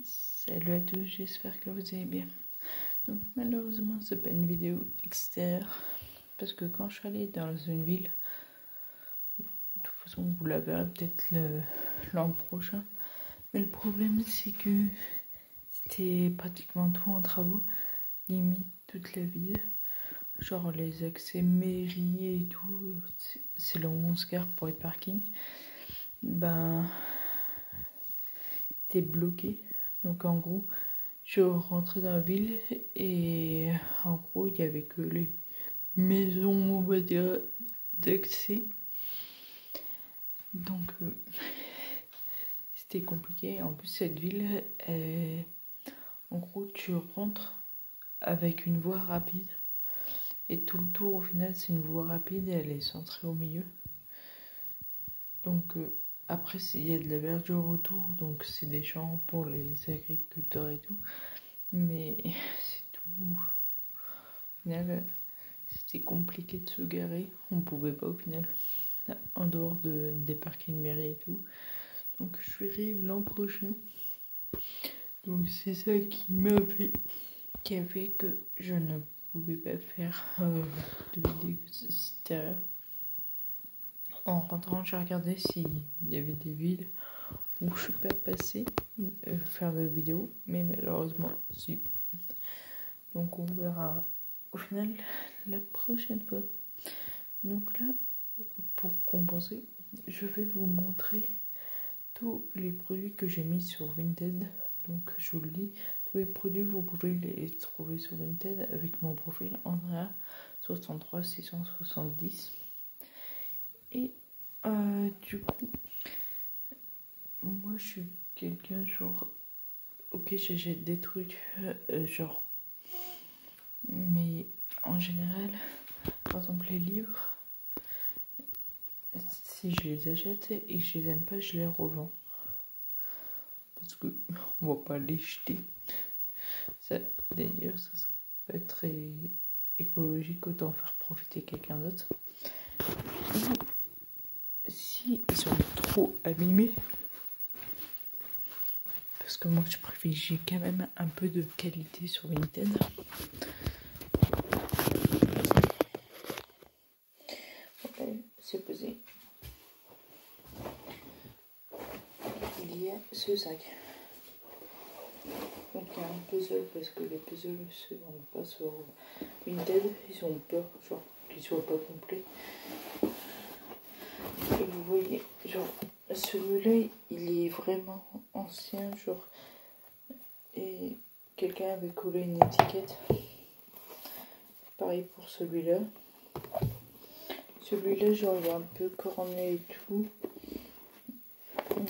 Salut à tous, j'espère que vous allez bien. Donc malheureusement c'est pas une vidéo extérieure parce que quand je suis allée dans une ville, de toute façon vous la verrez peut-être l'an prochain, mais le problème c'est que c'était pratiquement tout en travaux, limite toute la ville, genre les accès mairie et tout, c'est là où on se gare pour les parkings, était bloqué. Donc en gros, je rentrais dans la ville et en gros, il n'y avait que les maisons, on va dire, d'accès. Donc c'était compliqué. En plus, cette ville, en gros, tu rentres avec une voie rapide. Et tout le tour, au final, c'est une voie rapide et elle est centrée au milieu. Donc après, il y a de la verdure autour, donc c'est des champs pour les agriculteurs et tout. Mais c'est tout. Au final, c'était compliqué de se garer. On pouvait pas au final. En dehors des parkings mairie et tout. Donc je verrai l'an prochain. Donc c'est ça qui a fait que je ne pouvais pas faire de vidéo extérieure. En rentrant, j'ai regardé s'il y avait des villes où je suis pas passée faire de vidéos, mais malheureusement, si. Donc on verra au final la prochaine fois. Donc là, pour compenser, je vais vous montrer tous les produits que j'ai mis sur Vinted. Donc je vous le dis, tous les produits vous pouvez les trouver sur Vinted avec mon profil Andrea 63 670. Et du coup, moi je suis quelqu'un genre, ok j'achète des trucs genre, mais en général, par exemple les livres, si je les achète et que je les aime pas, je les revends. Parce que on va pas les jeter. Ça, d'ailleurs, ça serait pas très écologique, autant faire profiter quelqu'un d'autre. Si ils sont trop abîmés, parce que moi je privilégie quand même un peu de qualité sur Vinted. C'est posé. Il y a ce sac. Donc il y a un puzzle parce que les puzzles se vendent pas sur Vinted. Ils ont peur genre qu'ils soient pas complets. Et vous voyez, genre celui-là il est vraiment ancien, genre, et quelqu'un avait collé une étiquette. Pareil pour celui-là. Celui-là, genre, il est un peu corné et tout.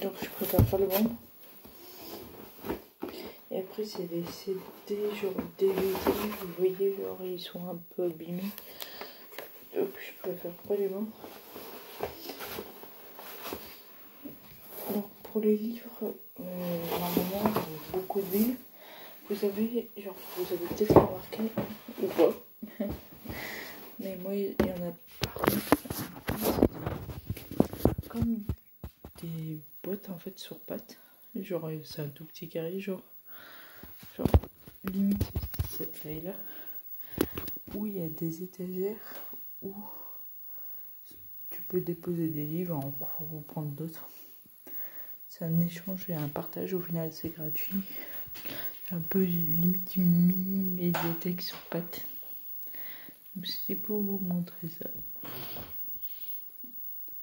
Donc, je préfère pas le vendre. Et après, c'est des CD, genre DVD. Vous voyez, genre, ils sont un peu abîmés. Donc, je préfère pas les vendre. Donc, pour les livres, normalement, beaucoup de villes. Vous avez, genre, vous avez peut-être remarqué, ou pas. Mais moi, il y en a comme des boîtes en fait sur pattes. Genre, c'est un tout petit carré, genre limite cette taille là, où il y a des étagères où tu peux déposer des livres en reprendre d'autres. C'est un échange et un partage, au final c'est gratuit. Un peu limite une mini médiathèque sur pattes. Donc c'était pour vous montrer ça.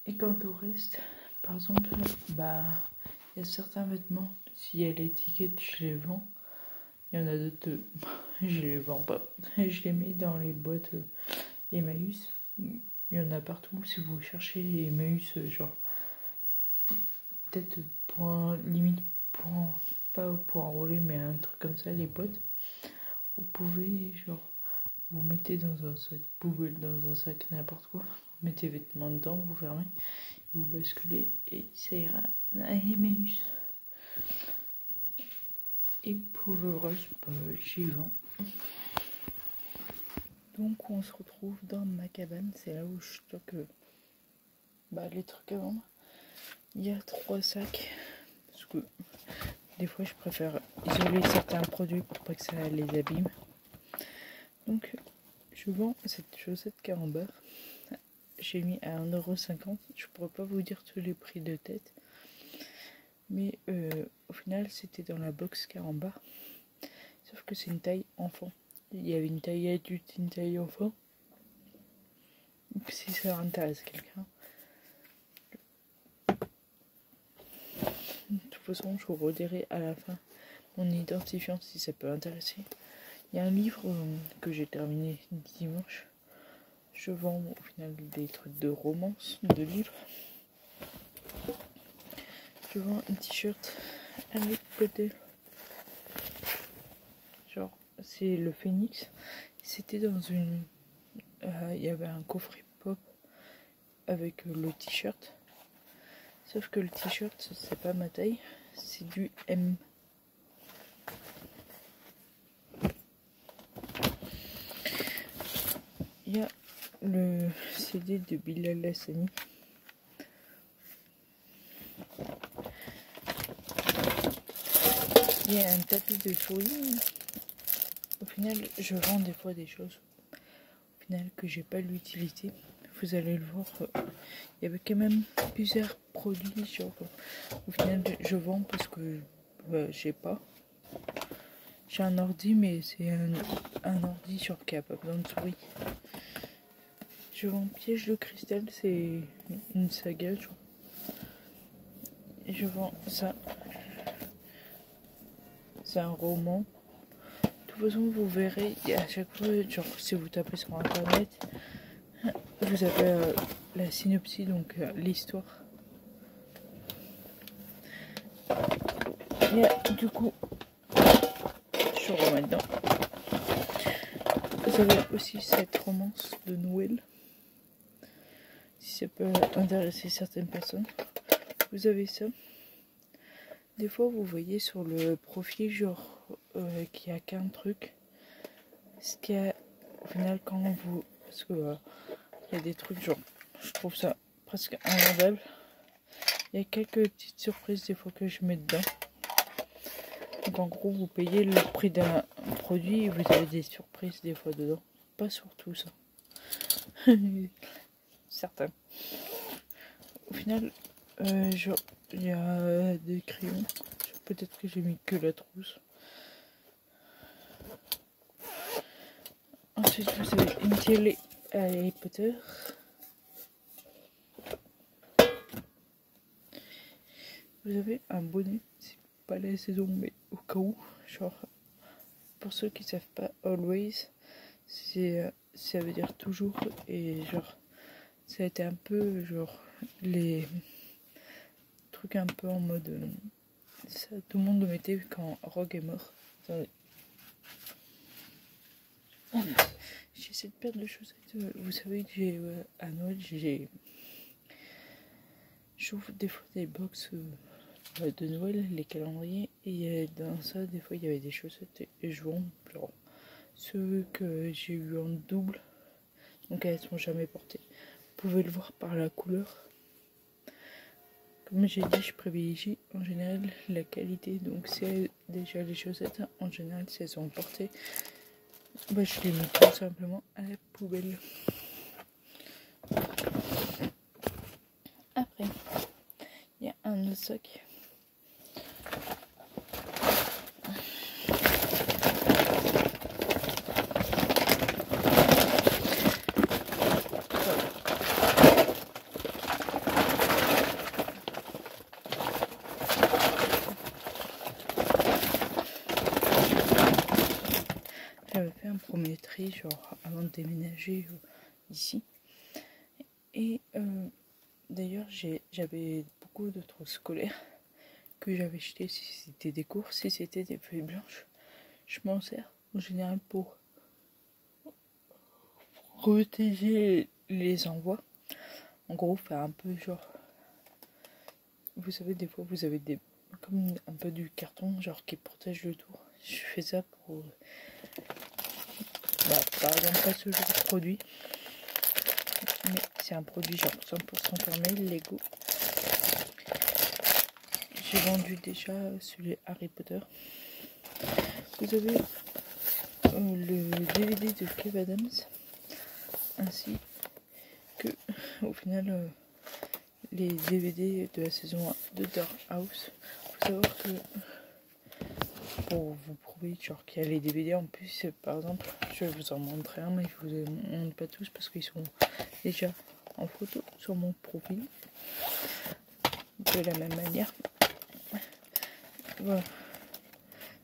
Et quant au reste, par exemple, il y a certains vêtements, s'il y a l'étiquette, je les vends. Il y en a d'autres, je les vends pas. Je les mets dans les boîtes Emmaüs. Il y en a partout. Si vous cherchez Emmaüs, genre, peut-être limite pas pour enrouler, mais un truc comme ça, les boîtes, vous pouvez, genre, vous mettez dans un sac poubelle, dans un sac n'importe quoi, vous mettez les vêtements dedans, vous fermez, vous basculez et ça ira à Emmaüs. Et pour le reste, j'y vends. Donc on se retrouve dans ma cabane, c'est là où je stocke les trucs à vendre. Il y a 3 sacs, parce que des fois je préfère isoler certains produits pour pas que ça les abîme. Donc je vends cette chaussette Carambar. J'ai mis à 1,50 €. Je pourrais pas vous dire tous les prix de tête. Mais au final c'était dans la box Carambar. Sauf que c'est une taille enfant. Il y avait une taille adulte, une taille enfant. Donc si ça intéresse quelqu'un. De toute façon, je vous redirai à la fin mon identifiant si ça peut intéresser. Il y a un livre que j'ai terminé dimanche. Je vends au final des trucs de romance, de livres. Je vends un t-shirt Harry Potter. Genre, c'est le Phoenix. C'était dans une... il y avait un coffret pop avec le t-shirt. Sauf que le t-shirt, c'est pas ma taille. C'est du M. Il y a le CD de Bilal Hassani. Il y a un tapis de souris. Au final, je vends des fois des choses au final que j'ai pas l'utilité. Vous allez le voir, il y avait quand même plusieurs produits. Genre, au final, je vends parce que j'ai pas. J'ai un ordi, mais c'est un ordi sur qui a pas besoin de souris. Je vends Piège de cristal, c'est une saga. Genre. Et je vends ça. C'est un roman. De toute façon, vous verrez, à chaque fois, genre si vous tapez sur internet, vous avez la synopsis, donc l'histoire. Et du coup, je remets dedans. Vous avez aussi cette romance de Noël. Si ça peut intéresser certaines personnes. Vous avez ça. Des fois, vous voyez sur le profil, genre, qu'il n'y a qu'un truc. Ce qu'il y a, au final, quand vous... Parce que il y a des trucs, genre, je trouve ça presque invendable. Il y a quelques petites surprises des fois que je mets dedans. Donc en gros, vous payez le prix d'un produit et vous avez des surprises des fois dedans. Pas surtout ça. Certains. Au final, genre, il y a des crayons. Peut-être que j'ai mis que la trousse. Ensuite, vous avez une télé Harry Potter. Vous avez un bonnet. C'est pas la saison, mais au cas où. Genre, pour ceux qui savent pas, always, ça veut dire toujours. Et genre, ça a été un peu, genre, les trucs un peu en mode... ça, tout le monde le mettait quand Rogue est mort. Attendez. J'essaie de perdre les chaussettes. Vous savez que j'ai à Noël, j'ouvre des fois des box de Noël, les calendriers, et dans ça, des fois, il y avait des chaussettes et je vends genre ceux que j'ai eu en double, donc elles sont jamais portées. Vous pouvez le voir par la couleur. Comme j'ai dit, je privilégie en général la qualité, donc c'est déjà les chaussettes, en général, si elles sont portées, bah, je les mets tout simplement à la poubelle. Après, il y a un autre sac. J'avais fait un premier tri, genre avant de déménager ici. Et d'ailleurs, j'avais beaucoup de trucs scolaires que j'avais jetés si c'était des courses, si c'était des feuilles blanches. Je m'en sers en général pour protéger les envois. En gros, faire un peu genre... Vous savez, des fois, vous avez comme un peu du carton, genre qui protège le tour. Je fais ça pour... par exemple, pas ce genre de produit. Mais c'est un produit genre 100% fermé, Lego. j'ai vendu déjà celui Harry Potter. Vous avez le DVD de Kev Adams, ainsi que au final les DVD de la saison 1 de Dark House. Faut savoir que pour vous prouver genre qu'il y a les DVD en plus, par exemple, je vais vous en montrer un, mais je vous en montre pas tous parce qu'ils sont déjà en photo sur mon profil de la même manière. Voilà.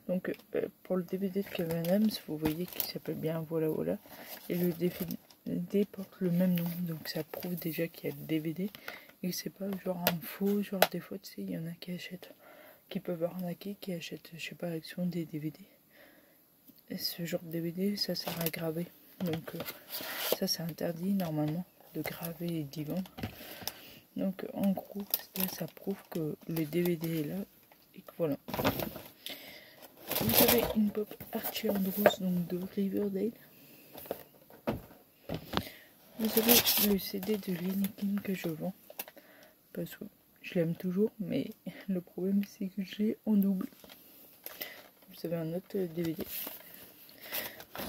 Donc pour le DVD de Kevin Adams, vous voyez qu'il s'appelle bien Voilà Voilà, et le DVD porte le même nom, donc ça prouve déjà qu'il y a le DVD et que c'est pas genre un faux, genre des fois tu sais il y en a qui achètent, qui peuvent arnaquer, qui achètent je sais pas l'action des DVD. Et ce genre de DVD ça sert à graver, donc ça c'est interdit normalement de graver et d'y vendre. Donc en gros là, ça prouve que le DVD est là et que voilà. Vous avez une pop Archie Andrews donc de Riverdale. Vous avez le CD de Lenny King que je vends parce que je l'aime toujours, mais le problème c'est que je l'ai en double. Vous avez un autre DVD.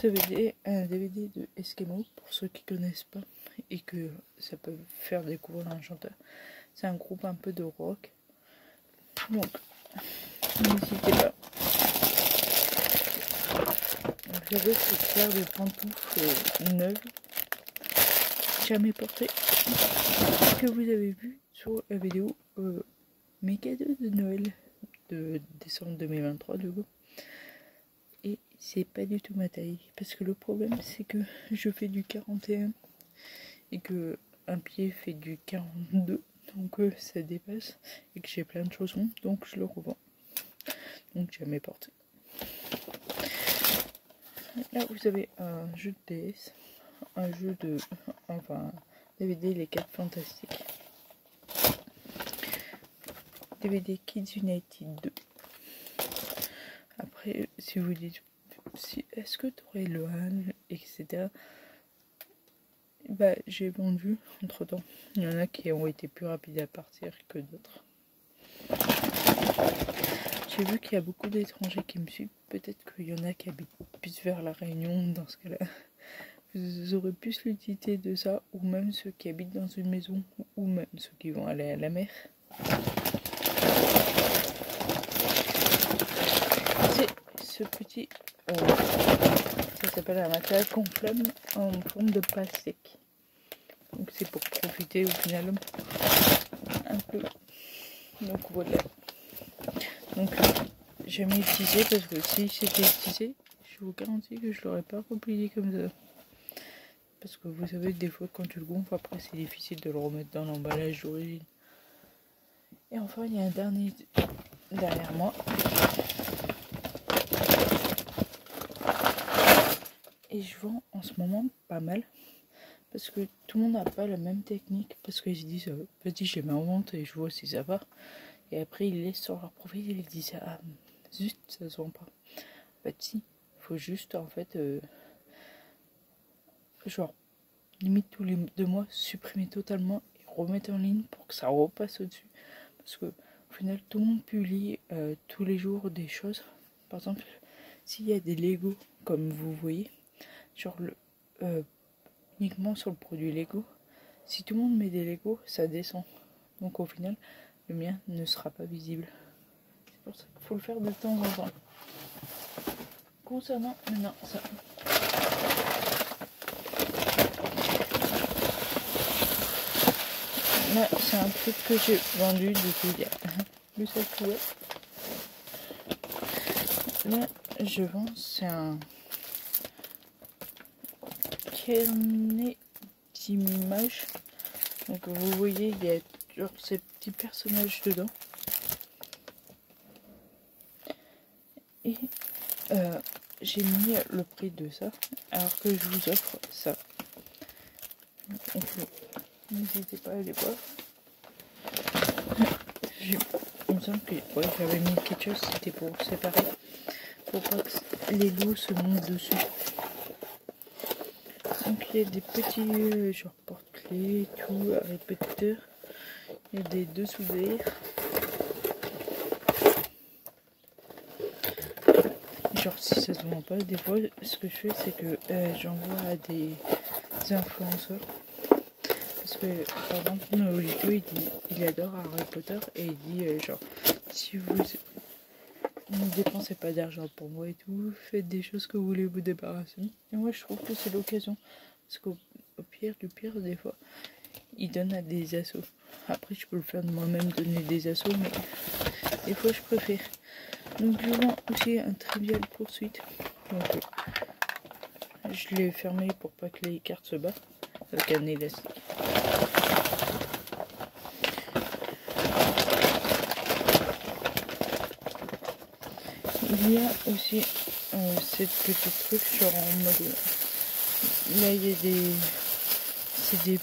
Vous avez un DVD de Eskimo pour ceux qui connaissent pas et que ça peut faire découvrir un chanteur. C'est un groupe un peu de rock. Donc n'hésitez pas. Vous avez cette paire de pantoufles neuves, jamais portées, que vous avez vu sur la vidéo mes cadeaux de Noël de décembre 2023 de coup. Et c'est pas du tout ma taille, parce que le problème c'est que je fais du 41 et que un pied fait du 42, donc ça dépasse et que j'ai plein de chaussons, donc je le revends. Donc jamais porté. Là vous avez un jeu de DS, un jeu de, enfin DVD Les 4 Fantastiques, DVD Kids United 2. Après si vous dites est-ce que tu aurais le Han, etc. Bah j'ai vendu entre temps. Il y en a qui ont été plus rapides à partir que d'autres. J'ai vu qu'il y a beaucoup d'étrangers qui me suivent. Peut-être qu'il y en a qui habitent plus vers la Réunion. Dans ce cas-là, vous aurez plus l'utilité de ça. Ou même ceux qui habitent dans une maison. Ou même ceux qui vont aller à la mer. C'est ce petit... ça s'appelle un matelas gonflable en forme de plastique. Donc c'est pour profiter au final un peu. Donc voilà. Donc jamais utilisé parce que si c'était utilisé, je vous garantis que je l'aurais pas replié comme ça. Parce que vous savez, des fois quand tu le gonfles, après c'est difficile de le remettre dans l'emballage d'origine. Et enfin il y a un dernier derrière moi. Et je vends en ce moment pas mal. Parce que tout le monde n'a pas la même technique. Parce qu'ils se disent, vas-y je les mets en vente et je vois si ça va. Et après ils laissent sur leur profil et ils disent, ah zut ça se vend pas. En fait si, faut juste en fait genre limite tous les 2 mois supprimer totalement et remettre en ligne pour que ça repasse au-dessus. Parce que au final tout le monde publie tous les jours des choses. Par exemple s'il y a des Lego comme vous voyez, genre uniquement sur le produit Lego, si tout le monde met des Lego ça descend. Donc au final le mien ne sera pas visible. C'est pour ça qu'il faut le faire de temps en temps. Concernant maintenant ça. Là c'est un truc que j'ai vendu du coup il y a le sac poubelle. Là je vends, c'est un carnet d'images. Donc vous voyez il y a genre ces petits personnages dedans. Et j'ai mis le prix de ça alors que je vous offre ça. Donc n'hésitez pas à aller voir. Il me semble que ouais, j'avais mis quelque chose, c'était pour séparer, pour pas que les lots se montent dessus. Donc il y a des petits genre porte-clés, tout, répétiteurs. Il y a des dessous verres. genre si ça se vend pas, des fois ce que je fais c'est que j'envoie à des influenceurs. Parce que par exemple Nolito il adore Harry Potter et il dit genre si vous ne dépensez pas d'argent pour moi et tout, faites des choses que vous voulez vous débarrasser. Et moi je trouve que c'est l'occasion. Parce qu'au pire du pire des fois il donne à des assos. Après je peux le faire de moi-même, donner des assos, mais des fois je préfère. Donc je vends aussi un Trivial Pursuit. Donc je l'ai fermé pour pas que les cartes se battent avec un élastique. Il y a aussi cette petite truc genre en mode. Là il y a des. C'est des.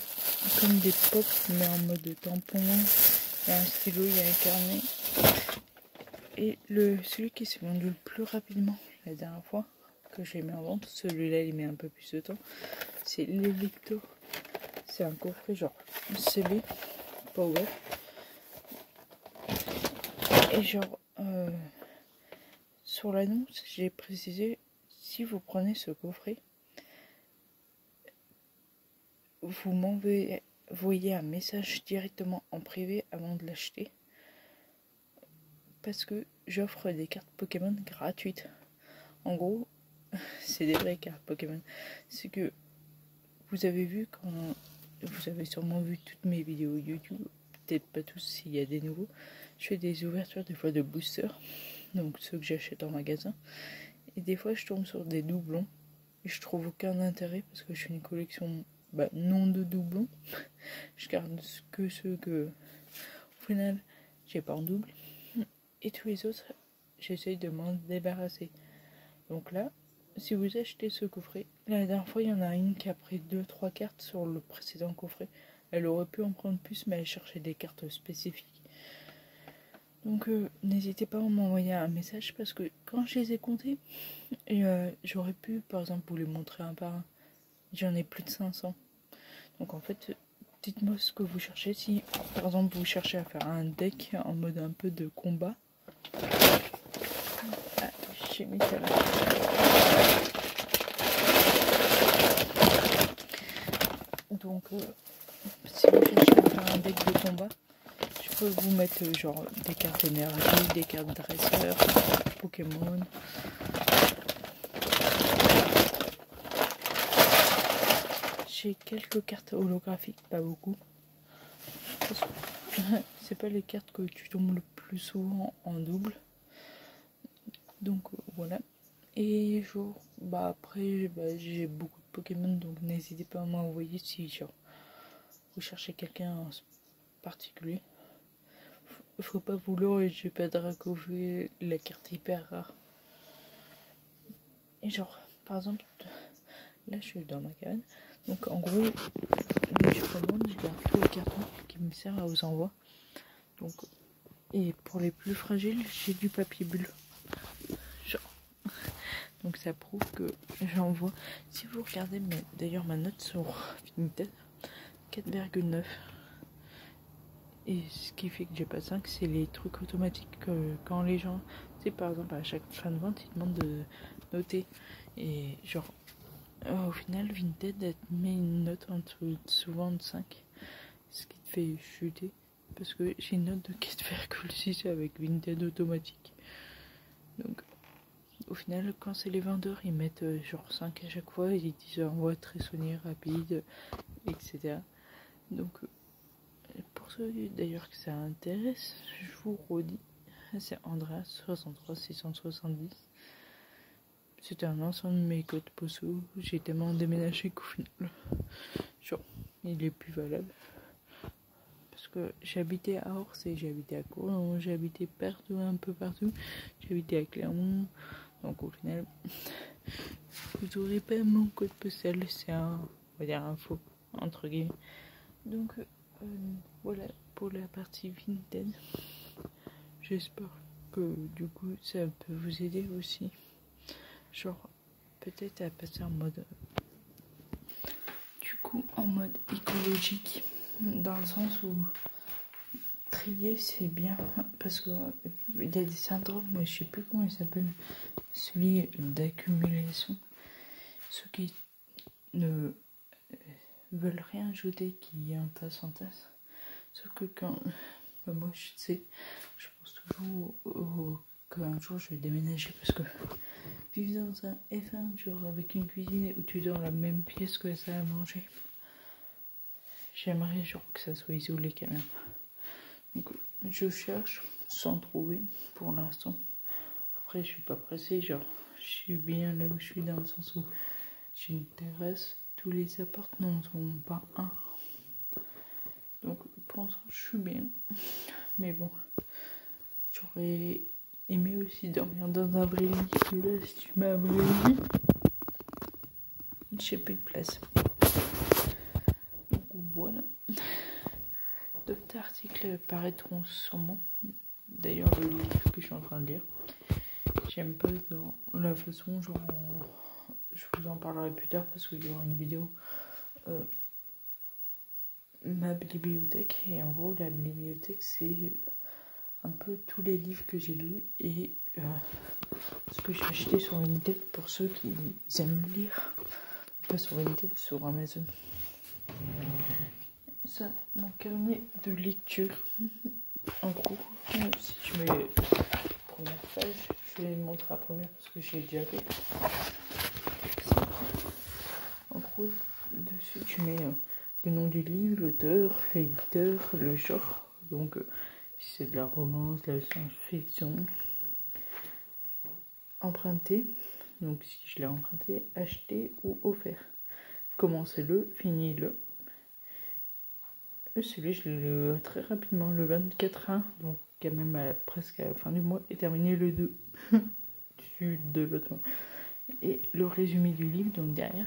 Comme des pop mais en mode tampon. Il y a un stylo, il y a un carnet. Et celui qui s'est vendu le plus rapidement la dernière fois que j'ai mis en vente, celui-là il met un peu plus de temps, c'est l'Electo. C'est un coffret genre CB, Power. Et genre, sur l'annonce, j'ai précisé, si vous prenez ce coffret, vous m'envoyez un message directement en privé avant de l'acheter. Parce que j'offre des cartes Pokémon gratuites. En gros, c'est des vraies cartes Pokémon. C'est que vous avez vu quand... Vous avez sûrement vu toutes mes vidéos YouTube. Peut-être pas tous s'il y a des nouveaux. Je fais des ouvertures des fois de boosters. Donc ceux que j'achète en magasin. Et des fois je tombe sur des doublons. Et je trouve aucun intérêt parce que je fais une collection non de doublons. Je garde que ceux que... Au final, j'ai pas en double. Et tous les autres, j'essaye de m'en débarrasser. Donc là, si vous achetez ce coffret, la dernière fois il y en a une qui a pris 2-3 cartes sur le précédent coffret. Elle aurait pu en prendre plus, mais elle cherchait des cartes spécifiques. Donc n'hésitez pas à m'envoyer un message parce que quand je les ai comptés, j'aurais pu par exemple vous les montrer un par un. J'en ai plus de 500. Donc en fait, dites-moi ce que vous cherchez. Si par exemple vous cherchez à faire un deck en mode un peu de combat. Ah, j'ai mis ça là. Donc si vous cherchez à faire un deck de combat, je peux vous mettre genre des cartes énergie, des cartes dresseurs, Pokémon. J'ai quelques cartes holographiques, pas beaucoup. C'est pas les cartes que tu tombes le plus souvent en double. Donc voilà. Et genre, après, j'ai beaucoup de Pokémon, donc n'hésitez pas à m'envoyer si genre vous cherchez quelqu'un en particulier. Faut pas vouloir et j'ai pas Dracofeu, la carte hyper rare. Et genre, par exemple, là je suis dans ma cabane. Donc en gros, dès que je commande, je garde tous les cartons qui me servent aux envois. Donc, et pour les plus fragiles, j'ai du papier bulle. Genre. Donc ça prouve que j'envoie. Si vous regardez d'ailleurs ma note sur Vinted, 4,9. Et ce qui fait que j'ai pas 5, c'est les trucs automatiques que quand les gens, tu sais, par exemple à chaque fin de vente, ils demandent de noter. Et genre, au final, Vinted met une note souvent de 5, ce qui te fait chuter. Parce que j'ai une note de 4,6 avec Vinted automatique. Donc, au final, quand c'est les vendeurs, ils mettent genre 5 à chaque fois. Ils disent envoi très sonné, rapide, etc. Donc, pour ceux d'ailleurs que ça intéresse, je vous redis, c'est Andreas 63 670. C'était un ensemble de mes codes postaux. J'ai tellement déménagé qu'au final, genre, il est plus valable. Parce que j'habitais à Orsay, j'habitais à Cournon, j'habitais partout, un peu partout. J'habitais à Clermont. Donc au final, vous n'aurez pas mon code postal. C'est on va dire un faux, entre guillemets. Donc voilà pour la partie Vinted. J'espère que du coup ça peut vous aider aussi. Genre peut-être à passer en mode en mode écologique, dans le sens où trier, c'est bien parce que il y a des syndromes, mais je sais plus comment il s'appelle. Celui d'accumulation. Ceux qui ne veulent rien jeter, qui entassent en tasse. Sauf que quand moi je sais, je pense toujours qu'un jour je vais déménager parce que vivre dans un F1 genre avec une cuisine où tu dors dans la même pièce que ça à manger, j'aimerais genre que ça soit isolé quand même. Donc je cherche sans trouver pour l'instant. Après je suis pas pressée, genre je suis bien là où je suis dans le sens où j'ai une terrasse, tous les appartements n'en sont pas un. Donc pour l'instant je suis bien. Mais bon, j'aurais aimé aussi dormir dans un vrai lit. Et là si tu mets un vrai lit, j'ai plus de place. Donc voilà. D'autres articles paraîtront sûrement. D'ailleurs le livre que je suis en train de lire, j'aime pas dans la façon genre je vous en parlerai plus tard parce qu'il y aura une vidéo ma bibliothèque, et en gros la bibliothèque c'est un peu tous les livres que j'ai lus et ce que j'ai acheté sur Vinted pour ceux qui aiment lire, pas sur Vinted, sur Amazon. Ça, mon carnet de lecture en gros, si je mets la première page, je vais montrer la première parce que j'ai déjà fait. En gros, dessus tu mets le nom du livre, l'auteur, l'éditeur, le genre, donc si c'est de la romance, de la science-fiction, emprunté, donc si je l'ai emprunté, acheté ou offert. Commencez-le, finis-le. Celui je l'ai lu très rapidement, le 24-1, donc quand même presque à la fin du mois, et terminé le 2 de l'autre mois. Et le résumé du livre, donc derrière,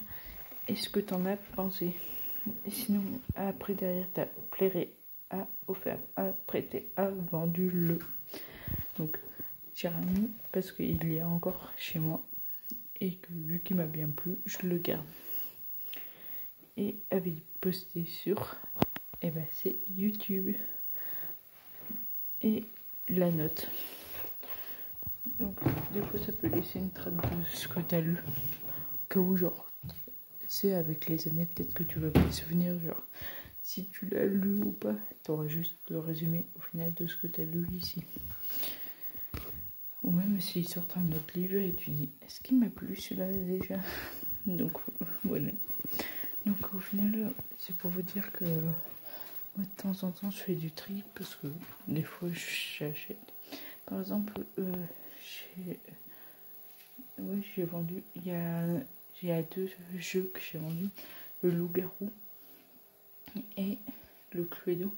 est-ce que t'en as pensé? Et sinon, après derrière, t'as plairé, à offert, à prêté, à vendu le. Donc j'ai remis parce qu'il y a encore chez moi et que vu qu'il m'a bien plu, je le garde. Et avait posté sur, et ben c'est YouTube. Et la note. Donc des fois ça peut laisser une trace de ce que t'as lu. Au cas où genre, c'est avec les années peut-être que tu vas pas te souvenir genre si tu l'as lu ou pas, t'auras juste le résumé au final de ce que t'as lu ici. Ou même s'il sort un autre livre et tu dis est-ce qu'il m'a plu celui-là déjà. Donc voilà. Donc au final c'est pour vous dire que moi de temps en temps je fais du tri parce que des fois j'achète. Par exemple j'ai vendu il y a 2 jeux que j'ai vendus, le loup-garou et le Cluedo.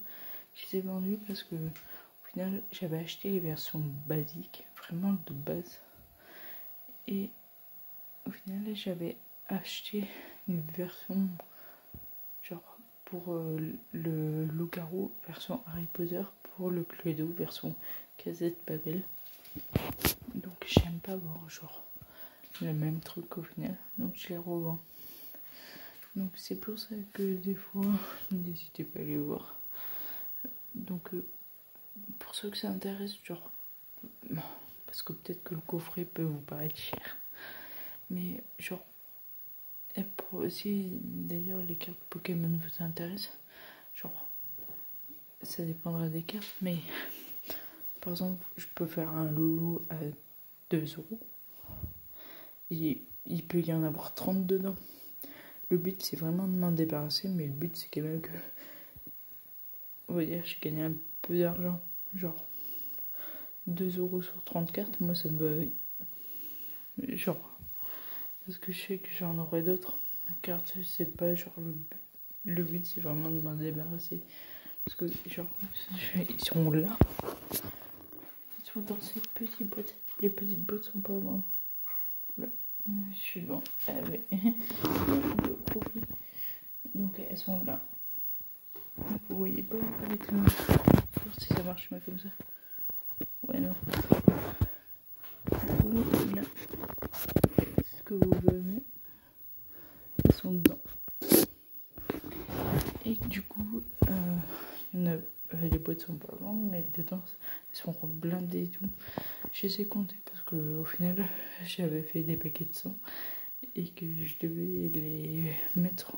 Je les ai vendus parce que au final j'avais acheté les versions basiques, vraiment de base, et au final j'avais acheté une version genre pour le loup-garou version Harry Potter, pour le Cluedo version Casette Babel. Donc j'aime pas voir genre le même truc au final, donc je les revends. Donc c'est pour ça que des fois n'hésitez pas à les voir. Donc pour ceux que ça intéresse, genre parce que peut-être que le coffret peut vous paraître cher, mais genre et pour aussi d'ailleurs les cartes Pokémon vous intéressent, genre ça dépendra des cartes, mais par exemple je peux faire un loulou à 2€. Il peut y en avoir 30 dedans. Le but c'est vraiment de m'en débarrasser, mais le but c'est quand même que, on va dire, j'ai gagné un peu d'argent. Genre 2€ sur 30 cartes, moi ça me va. Genre, parce que je sais que j'en aurai d'autres. Cartes, c'est pas genre le but c'est vraiment de m'en débarrasser. Parce que genre, ils sont là. Ils sont dans ces petites boîtes. Les petites boîtes sont pas à vendre. Là, je suis devant. Ah oui. Donc elles sont là. Vous voyez pas avec le si ça marche pas comme ça. Ouais non. Là. Ce que vous voyez, elles sont dedans. Et du coup, il y en a les boîtes sont pas grandes, mais dedans elles sont blindées et tout. Je les ai comptées parce que au final j'avais fait des paquets de 100 et que je devais les mettre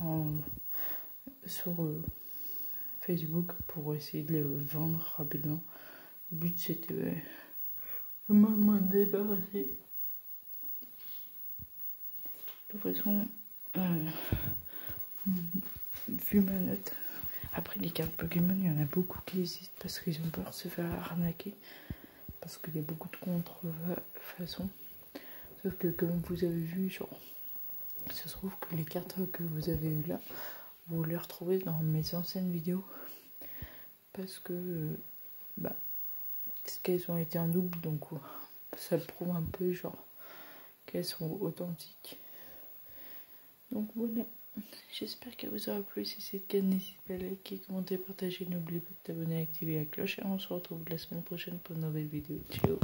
sur Facebook pour essayer de les vendre rapidement. Le but c'était de m'en débarrasser. De toute façon, vu ma note, après les cartes Pokémon, il y en a beaucoup qui hésitent parce qu'ils ont peur de se faire arnaquer. Parce qu'il y a beaucoup de contrefaçons. Sauf que comme vous avez vu, genre, ça se trouve que les cartes que vous avez eues là, vous les retrouvez dans mes anciennes vidéos. Parce que, parce qu'elles ont été en double, donc ça prouve un peu, genre, qu'elles sont authentiques. Donc voilà, j'espère qu'elle vous aura plu. Si c'est le cas, n'hésitez pas à liker, commenter, partager. N'oubliez pas de t'abonner et activer la cloche. Et on se retrouve la semaine prochaine pour une nouvelle vidéo. Ciao.